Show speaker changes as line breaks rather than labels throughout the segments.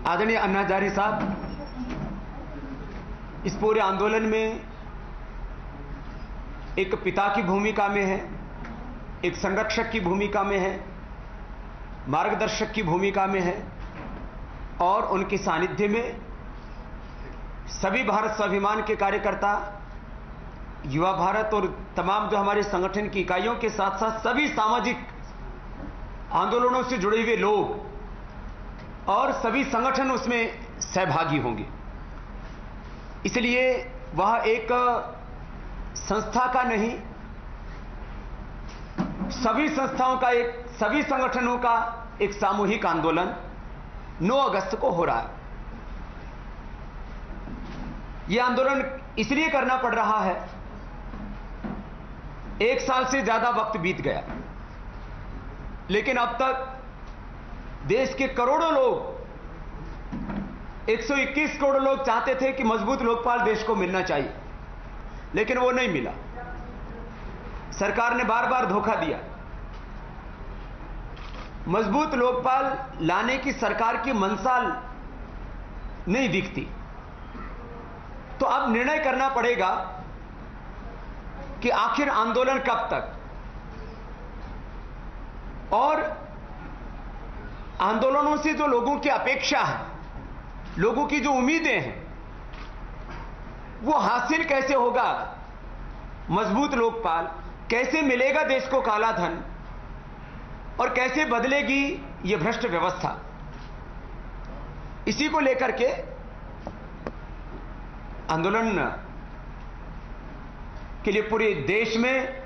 आदरणीय अन्ना हजारे साहब इस पूरे आंदोलन में एक पिता की भूमिका में है, एक संरक्षक की भूमिका में है, मार्गदर्शक की भूमिका में है और उनके सानिध्य में सभी भारत स्वाभिमान के कार्यकर्ता, युवा भारत और तमाम जो हमारे संगठन की इकाइयों के साथ साथ सभी सामाजिक आंदोलनों से जुड़े हुए लोग और सभी संगठन उसमें सहभागी होंगे। इसलिए वह एक संस्था का नहीं, सभी संस्थाओं का, सभी संगठनों का एक सामूहिक आंदोलन 9 अगस्त को हो रहा है। यह आंदोलन इसलिए करना पड़ रहा है, 1 साल से ज्यादा वक्त बीत गया, लेकिन अब तक देश के करोड़ों लोग, 121 करोड़ लोग चाहते थे कि मजबूत लोकपाल देश को मिलना चाहिए, लेकिन वो नहीं मिला। सरकार ने बार बार धोखा दिया। मजबूत लोकपाल लाने की सरकार की मंशा नहीं दिखती। तो अब निर्णय करना पड़ेगा कि आखिर आंदोलन कब तक, और आंदोलनों से जो लोगों की अपेक्षा है, लोगों की जो उम्मीदें हैं, वो हासिल कैसे होगा। मजबूत लोकपाल कैसे मिलेगा देश को काला धन, और कैसे बदलेगी ये भ्रष्ट व्यवस्था। इसी को लेकर के आंदोलन के लिए पूरे देश में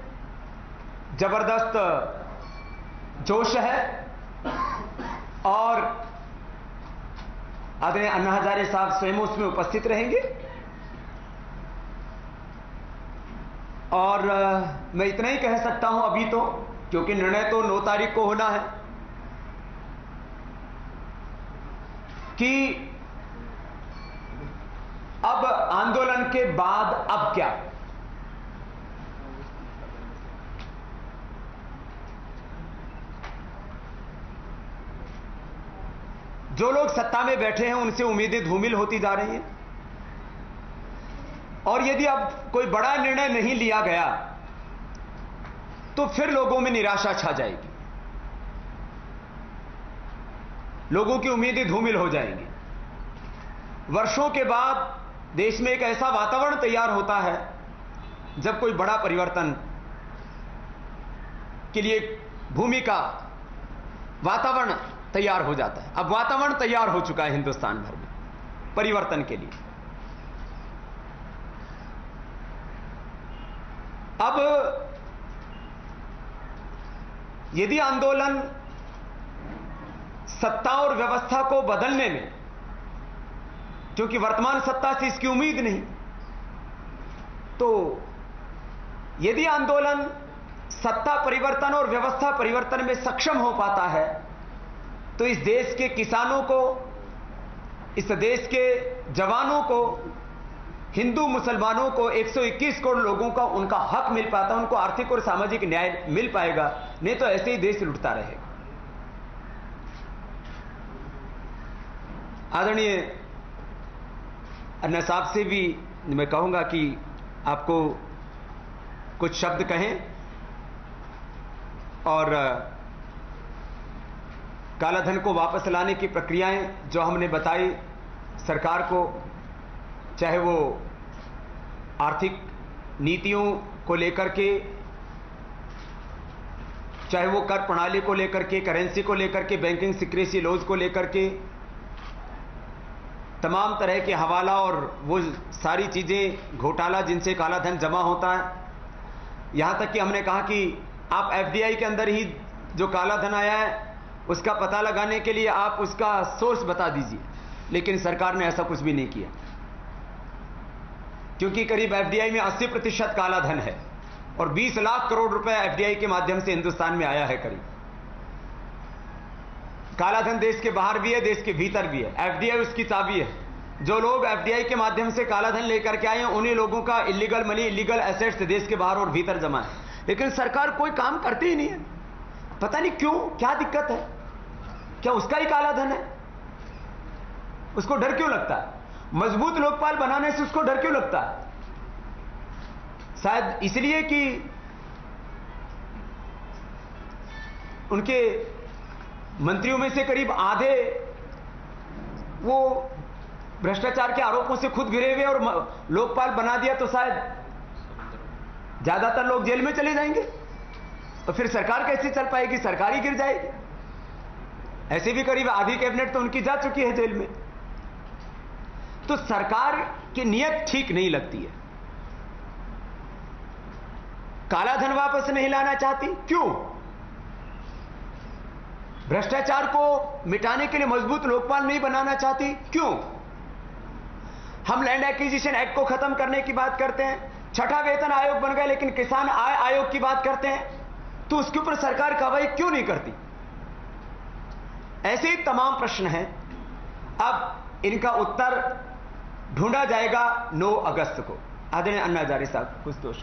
जबरदस्त जोश है और आदरणीय अन्ना हजारे साहब स्वयं उसमें उपस्थित रहेंगे। और मैं इतना ही कह सकता हूं अभी तो, क्योंकि निर्णय तो 9 तारीख को होना है, कि अब आंदोलन के बाद अब क्या। जो लोग सत्ता में बैठे हैं उनसे उम्मीदें धूमिल होती जा रही हैं, और यदि अब कोई बड़ा निर्णय नहीं लिया गया तो फिर लोगों में निराशा छा जाएगी, लोगों की उम्मीदें धूमिल हो जाएंगी। वर्षों के बाद देश में एक ऐसा वातावरण तैयार होता है जब कोई बड़ा परिवर्तन के लिए भूमिका, वातावरण तैयार हो जाता है। अब वातावरण तैयार हो चुका है हिंदुस्तान भर में परिवर्तन के लिए। अब यदि आंदोलन सत्ता और व्यवस्था को बदलने में, क्योंकि वर्तमान सत्ता से इसकी उम्मीद नहीं, तो यदि आंदोलन सत्ता परिवर्तन और व्यवस्था परिवर्तन में सक्षम हो पाता है तो इस देश के किसानों को, इस देश के जवानों को, हिंदू मुसलमानों को, 121 करोड़ लोगों का उनका हक मिल पाता, उनको आर्थिक और सामाजिक न्याय मिल पाएगा। नहीं तो ऐसे ही देश लुटता रहेगा। आदरणीय अन्ना साहब से भी मैं कहूंगा कि आपको कुछ शब्द कहें और कालाधन को वापस लाने की प्रक्रियाएं जो हमने बताई सरकार को, चाहे वो आर्थिक नीतियों को लेकर के, चाहे वो कर प्रणाली को लेकर के, करेंसी को लेकर के, बैंकिंग सीक्रेसी लॉज को लेकर के, तमाम तरह के हवाला और वो सारी चीजें, घोटाला जिनसे काला धन जमा होता है। यहां तक कि हमने कहा कि आप एफडीआई के अंदर ही जो काला धन आया है उसका पता लगाने के लिए आप उसका सोर्स बता दीजिए, लेकिन सरकार ने ऐसा कुछ भी नहीं किया, क्योंकि करीब एफडीआई में 80% काला धन है और 20 लाख करोड़ रुपए एफडीआई के माध्यम से हिंदुस्तान में आया है। करीब काला धन देश के बाहर भी है, देश के भीतर भी है। एफडीआई उसकी चाबी है। जो लोग एफडीआई के माध्यम से काला धन लेकर के आए हैं उन्हीं लोगों का इलीगल मनी, इलीगल एसेट्स देश के बाहर और भीतर जमा है, लेकिन सरकार कोई काम करती ही नहीं है। पता नहीं क्यों, क्या दिक्कत है, क्या उसका ही काला धन है? उसको डर क्यों लगता है? मजबूत लोकपाल बनाने से उसको डर क्यों लगता है? शायद इसलिए कि उनके मंत्रियों में से करीब आधे वो भ्रष्टाचार के आरोपों से खुद घिरे हुए, और लोकपाल बना दिया तो शायद ज्यादातर लोग जेल में चले जाएंगे, और फिर सरकार कैसे चल पाएगी? सरकार ही गिर जाएगी। ऐसे भी करीब आधी कैबिनेट तो उनकी जा चुकी है जेल में। तो सरकार की नीयत ठीक नहीं लगती है। काला धन वापस नहीं लाना चाहती, क्यों? भ्रष्टाचार को मिटाने के लिए मजबूत लोकपाल नहीं बनाना चाहती, क्यों? हम लैंड एक्विजिशन एक्ट को खत्म करने की बात करते हैं, छठा वेतन आयोग बन गया, लेकिन किसान आय आयोग की बात करते हैं, तो उसके ऊपर सरकार कार्रवाई क्यों नहीं करती? ऐसे ही तमाम प्रश्न हैं। अब इनका उत्तर ढूंढा जाएगा 9 अगस्त को। आदरणीय अन्ना हजारे साहब, कुछ दोष